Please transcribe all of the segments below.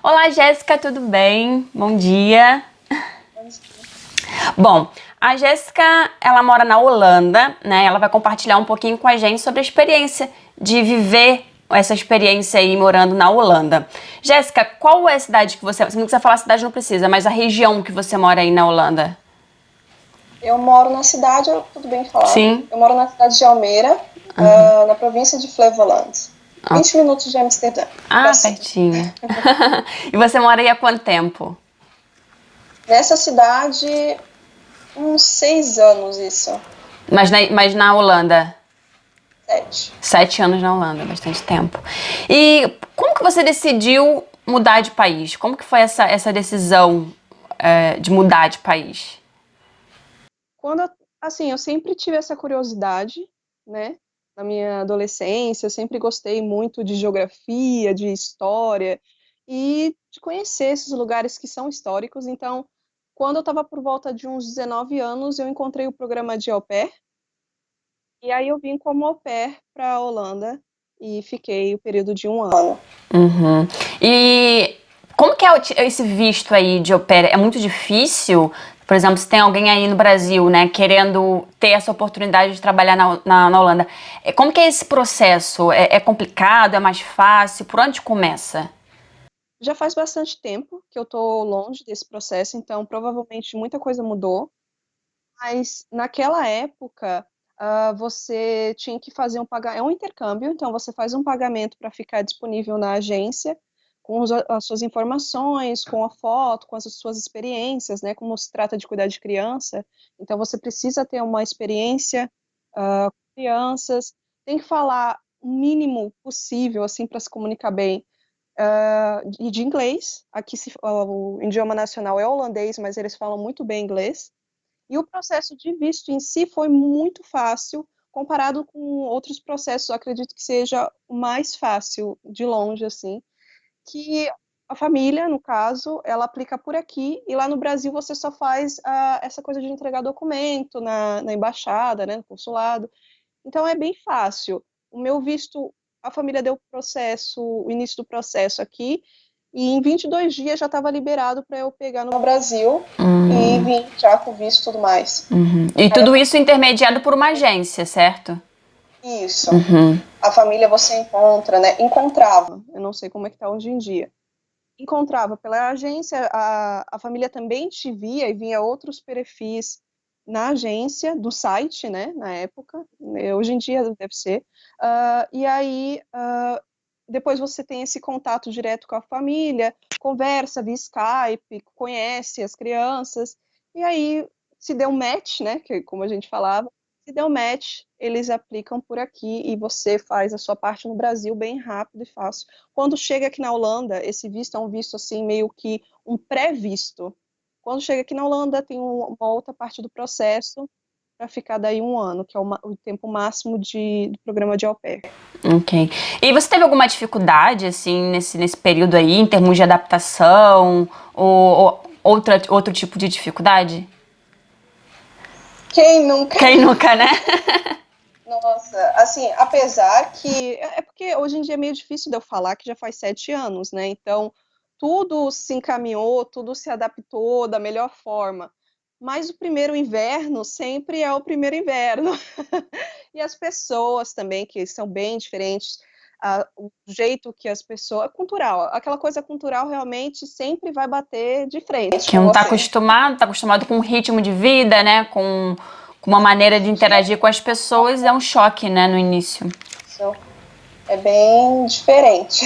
Olá, Jéssica, tudo bem? Bom dia. Bom, a Jéssica, ela mora na Holanda, né? Ela vai compartilhar um pouquinho com a gente sobre a experiência de viver essa experiência aí morando na Holanda. Jéssica, qual é a cidade que você... Se não quiser falar a cidade, não precisa, mas a região que você mora aí na Holanda? Eu moro na cidade, tudo bem falar. Sim. Eu moro na cidade de Almere, na província de Flevoland. 20 minutos de Amsterdã, pra Ah, cima. pertinho. E você mora aí há quanto tempo? Nessa cidade, uns 6 anos isso. Mas na Holanda? 7. 7 anos na Holanda, bastante tempo. E como que você decidiu mudar de país? Como que foi essa decisão de mudar de país? Assim, eu sempre tive essa curiosidade, né? Na minha adolescência, eu sempre gostei muito de geografia, de história e de conhecer esses lugares que são históricos. Então, quando eu estava por volta de uns 19 anos, eu encontrei o programa de au pair. E aí eu vim como au pair para a Holanda e fiquei o período de um ano. Uhum. E como que é esse visto aí de au pair? É muito difícil? Por exemplo, se tem alguém aí no Brasil, né, querendo ter essa oportunidade de trabalhar na Holanda. Como que é esse processo? É complicado? É mais fácil? Por onde começa? Já faz bastante tempo que eu estou longe desse processo, então provavelmente muita coisa mudou. Mas naquela época, você tinha que fazer é um intercâmbio, então você faz um pagamento para ficar disponível na agência, com as suas informações, com a foto, com as suas experiências, né, como se trata de cuidar de criança. Então você precisa ter uma experiência, com crianças, tem que falar o mínimo possível, assim, para se comunicar bem, e de inglês. Aqui o idioma nacional é holandês, mas eles falam muito bem inglês. E o processo de visto em si foi muito fácil, comparado com outros processos, eu acredito que seja o mais fácil, de longe, assim, que a família, no caso, ela aplica por aqui, e lá no Brasil você só faz essa coisa de entregar documento na embaixada, né, no consulado. Então é bem fácil. O meu visto, a família deu o início do processo aqui, e em 22 dias já estava liberado para eu pegar no Brasil e vir já com visto e tudo mais. E tudo isso intermediado por uma agência, certo? Isso. A família você encontra, né? Encontrava. Eu não sei como é que tá hoje em dia. Encontrava pela agência, a família também te via e vinha outros perfis na agência, do site, né, na época, hoje em dia deve ser, e aí depois você tem esse contato direto com a família, conversa via Skype, conhece as crianças, e aí se deu match, né, que como a gente falava, se deu match, eles aplicam por aqui e você faz a sua parte no Brasil bem rápido e fácil. Quando chega aqui na Holanda, esse visto é um visto assim, meio que um pré-visto. Quando chega aqui na Holanda, tem uma outra parte do processo para ficar daí um ano, que é o tempo máximo do programa de au pair. Ok. E você teve alguma dificuldade, assim, nesse período aí, em termos de adaptação? Ou outro tipo de dificuldade? Quem nunca? Quem nunca, né? Nossa, assim, apesar que é porque hoje em dia é meio difícil de eu falar que já faz 7 anos, né? Então, tudo se encaminhou, tudo se adaptou da melhor forma. Mas o primeiro inverno sempre é o primeiro inverno. E as pessoas também, que são bem diferentes, o jeito que as pessoas. É cultural, aquela coisa cultural realmente sempre vai bater de frente Que com não você. tá acostumado com um ritmo de vida, né? Com uma maneira de interagir com as pessoas, é um choque, né, no início. Isso é bem diferente.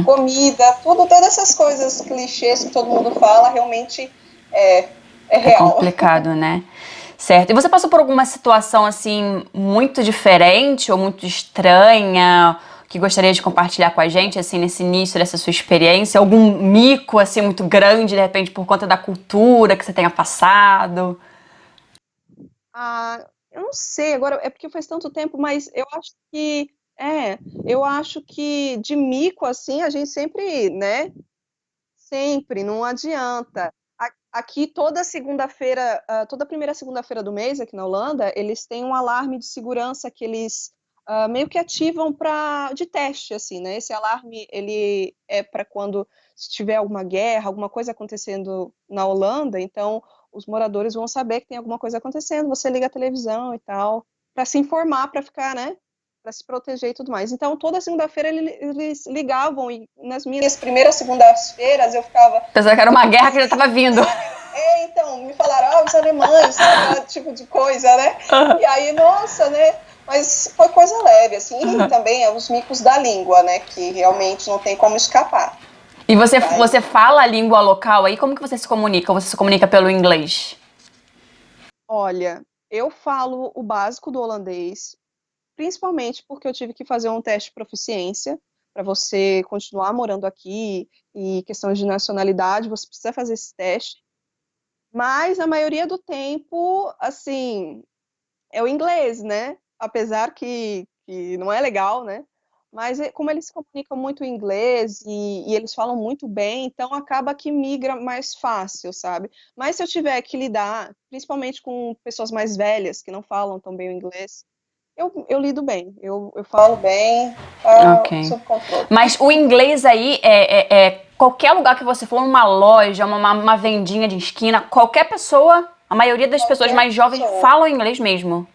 Comida, tudo, todas essas coisas clichês que todo mundo fala, realmente é É real. complicado, né? Certo. E você passou por alguma situação, assim, muito diferente ou muito estranha, que gostaria de compartilhar com a gente, assim, nesse início dessa sua experiência? Algum mico, assim, muito grande, de repente, por conta da cultura que você tenha passado? Eu não sei, agora é porque faz tanto tempo, mas eu acho que de mico, assim, a gente sempre, né? Sempre, não adianta. Aqui toda segunda-feira, toda primeira segunda-feira do mês aqui na Holanda, eles têm um alarme de segurança que eles meio que ativam de teste, assim, né? Esse alarme, ele é para quando se tiver alguma guerra, alguma coisa acontecendo na Holanda, então os moradores vão saber que tem alguma coisa acontecendo, você liga a televisão e tal, para se informar, para ficar, né? Para se proteger e tudo mais. Então, toda segunda-feira eles ligavam e nas minhas primeiras segundas-feiras eu ficava, Apesar que era uma guerra que já tava vindo. então, me falaram, os alemães, sabe, aquele tipo de coisa, né? E aí, nossa, né? Mas foi coisa leve, assim, e também os micos da língua, né? Que realmente não tem como escapar. E você fala a língua local aí? Como que você se comunica? Ou você se comunica pelo inglês? Olha, eu falo o básico do holandês, principalmente porque eu tive que fazer um teste de proficiência para você continuar morando aqui e questões de nacionalidade, você precisa fazer esse teste. Mas a maioria do tempo, assim, é o inglês, né? Apesar que não é legal, né? Mas como eles se comunicam muito em inglês e eles falam muito bem, então acaba que migra mais fácil, sabe? Mas se eu tiver que lidar, principalmente com pessoas mais velhas que não falam tão bem o inglês, eu lido bem, eu falo bem, tá Ok. sob controle. Mas o inglês aí é qualquer lugar que você for, uma loja, uma vendinha de esquina, qualquer pessoa, a maioria das pessoas Qualquer mais jovens pessoa. falam inglês mesmo.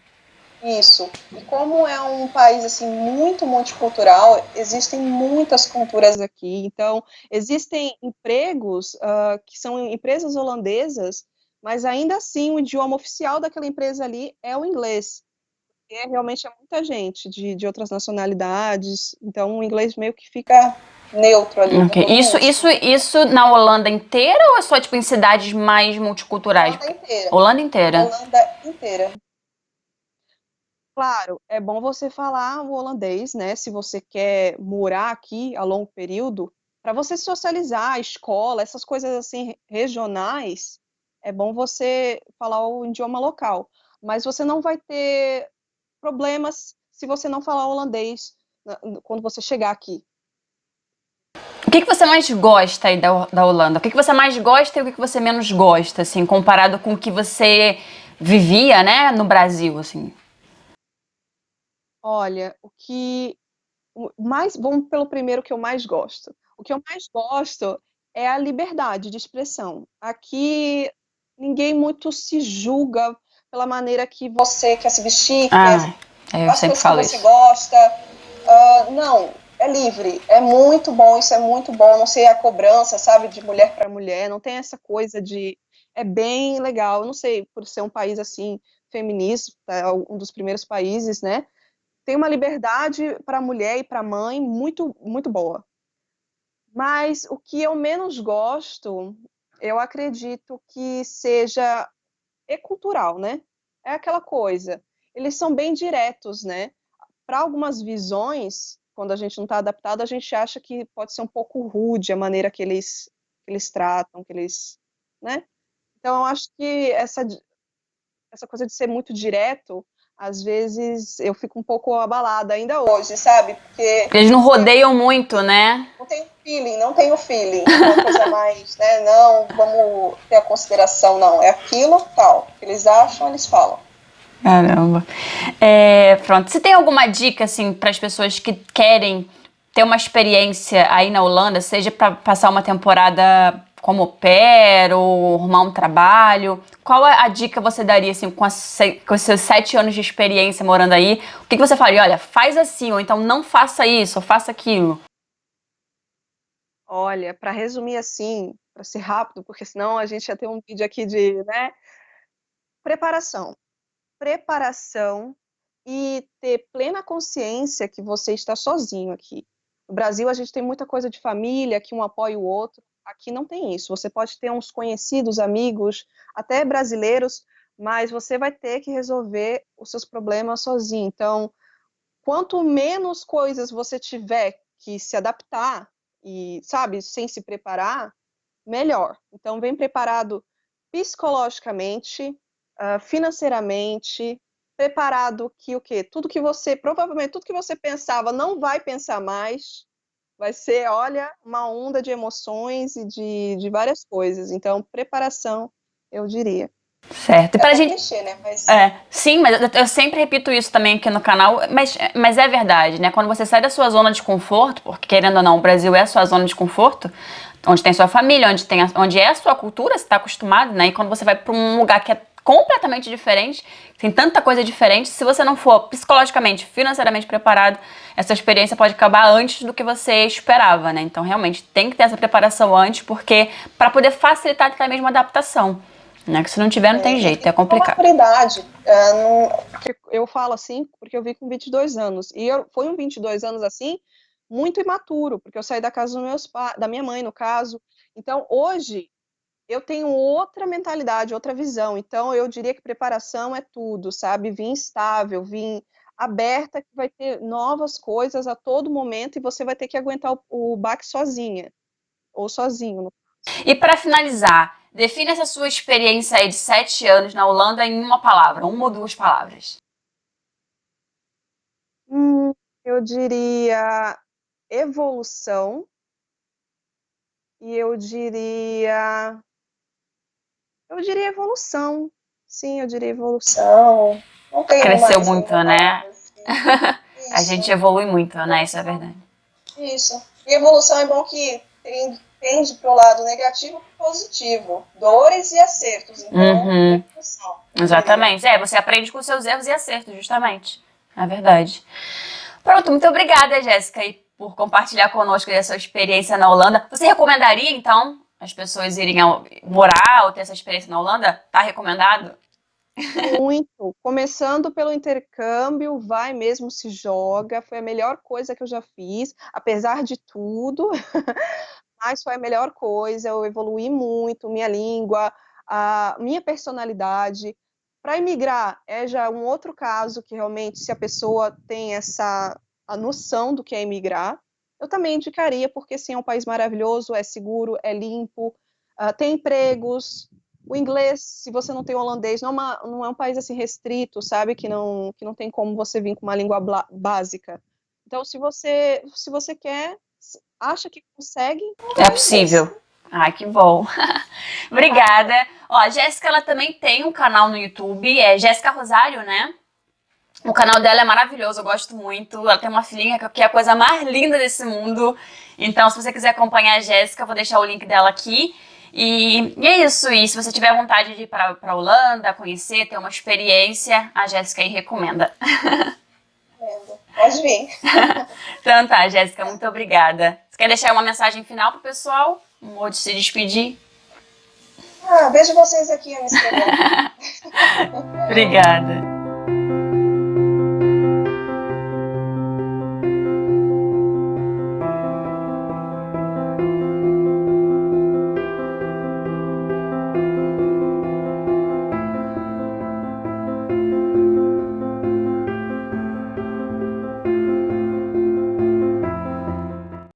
Isso. E como é um país assim muito multicultural, existem muitas culturas aqui. Então, existem empregos que são empresas holandesas, mas ainda assim o idioma oficial daquela empresa ali é o inglês. E realmente é muita gente de outras nacionalidades. Então, o inglês meio que fica neutro ali para Ok. todo Isso, mundo. isso, isso na Holanda inteira ou é só tipo em cidades mais multiculturais? Holanda inteira. Holanda inteira. Holanda inteira. Claro, é bom você falar o holandês, né? Se você quer morar aqui a longo período, para você socializar, a escola, essas coisas assim regionais, é bom você falar o idioma local. Mas você não vai ter problemas se você não falar holandês quando você chegar aqui. O que você mais gosta aí da Holanda? O que você mais gosta e o que você menos gosta, assim, comparado com o que você vivia, né, no Brasil, assim? Olha, vamos pelo primeiro que eu mais gosto. O que eu mais gosto é a liberdade de expressão. Aqui ninguém muito se julga pela maneira que você quer se vestir, Ah, eu as sempre coisas que falo você isso. gosta. Não, é livre, é muito bom, isso é muito bom. Não sei a cobrança, sabe, de mulher para mulher, não tem essa coisa de. É bem legal. Eu não sei, por ser um país assim feminista, um dos primeiros países, né? Tem uma liberdade para a mulher e para a mãe muito, muito boa. Mas o que eu menos gosto, eu acredito que seja cultural, né? É aquela coisa. Eles são bem diretos, né? Para algumas visões, quando a gente não está adaptado, a gente acha que pode ser um pouco rude a maneira que eles tratam, né? Então, eu acho que essa coisa de ser muito direto, às vezes eu fico um pouco abalada ainda hoje, sabe? Porque Eles não rodeiam muito, né? não tem o feeling, aquela coisa mais, né? Não, vamos ter a consideração, não. É aquilo, tal. O que eles acham, eles falam. Caramba. Pronto. Você tem alguma dica, assim, para as pessoas que querem ter uma experiência aí na Holanda, seja para passar uma temporada como au pair ou arrumar um trabalho? Qual a dica que você daria, assim, com os seus 7 anos de experiência morando aí? O que você faria? Olha, faz assim, ou então não faça isso, ou faça aquilo. Olha, para resumir assim, para ser rápido, porque senão a gente ia ter um vídeo aqui de, né? Preparação. Preparação e ter plena consciência que você está sozinho aqui. No Brasil, a gente tem muita coisa de família, que um apoia o outro. Aqui não tem isso. Você pode ter uns conhecidos, amigos, até brasileiros, mas você vai ter que resolver os seus problemas sozinho. Então, quanto menos coisas você tiver que se adaptar e, sabe, sem se preparar, melhor. Então, vem preparado psicologicamente, financeiramente, preparado que o quê? Provavelmente, tudo que você pensava não vai pensar mais, vai ser, olha, uma onda de emoções e de várias coisas. Então, preparação, eu diria. Certo. E É pra até gente. clichê, né? Mas Sim, mas eu sempre repito isso também aqui no canal, mas é verdade, né? Quando você sai da sua zona de conforto, porque querendo ou não, o Brasil é a sua zona de conforto, onde tem sua família, onde é a sua cultura, você está acostumado, né? E quando você vai para um lugar que é completamente diferente, tem tanta coisa diferente, se você não for psicologicamente, financeiramente preparado, essa experiência pode acabar antes do que você esperava, né? Então, realmente, tem que ter essa preparação antes, porque para poder facilitar até mesmo a adaptação, né? Que se não tiver, não tem e jeito, tem é que ter uma complicado. maturidade. Porque eu falo assim, porque eu vi com 22 anos. E foi um 22 anos assim, muito imaturo, porque eu saí da casa dos meus pais, da minha mãe, no caso. Então, hoje, eu tenho outra mentalidade, outra visão. Então, eu diria que preparação é tudo, sabe? Vim estável, vim aberta, que vai ter novas coisas a todo momento e você vai ter que aguentar o baque sozinha, ou sozinho. E para finalizar, define essa sua experiência aí de 7 anos na Holanda em uma palavra, uma ou duas palavras. Hum, eu diria evolução e eu diria evolução. Sim, eu diria evolução. Não tenho Cresceu mais muito, nenhuma né? palavra assim. A gente Isso, evolui muito, né? Isso é evolução. verdade. Isso. E evolução é bom que tende para o lado negativo e positivo. Dores e acertos. Então, Uhum, evolução, eu diria. exatamente. Você aprende com seus erros e acertos, justamente. É verdade. Pronto, muito obrigada, Jéssica, aí, por compartilhar conosco aí a sua experiência na Holanda. Você recomendaria, então, as pessoas irem morar ou ter essa experiência na Holanda? Tá recomendado? Muito. Começando pelo intercâmbio, vai mesmo, se joga. Foi a melhor coisa que eu já fiz, apesar de tudo, mas foi a melhor coisa. Eu evoluí muito, minha língua, a minha personalidade. Para imigrar é já um outro caso que realmente, se a pessoa tem a noção do que é imigrar, eu também indicaria, porque sim, é um país maravilhoso, é seguro, é limpo, tem empregos. O inglês, se você não tem holandês, não é um país assim restrito, sabe? Que não tem como você vir com uma língua básica. Então, se você quer, acha que consegue, É inglês. possível. Ai, que bom. Obrigada. Ó, a Jéssica, ela também tem um canal no YouTube, é Jéssica Rosário, né? O canal dela é maravilhoso, eu gosto muito. Ela tem uma filhinha que é a coisa mais linda desse mundo. Então, se você quiser acompanhar a Jéssica, eu vou deixar o link dela aqui. E é isso. E se você tiver vontade de ir pra Holanda, conhecer, ter uma experiência, a Jéssica aí recomenda. Pode vir. Então tá, Jéssica, muito obrigada. Você quer deixar uma mensagem final pro pessoal? Um modo de se despedir? Vejo vocês aqui me inscrevendo. Obrigada.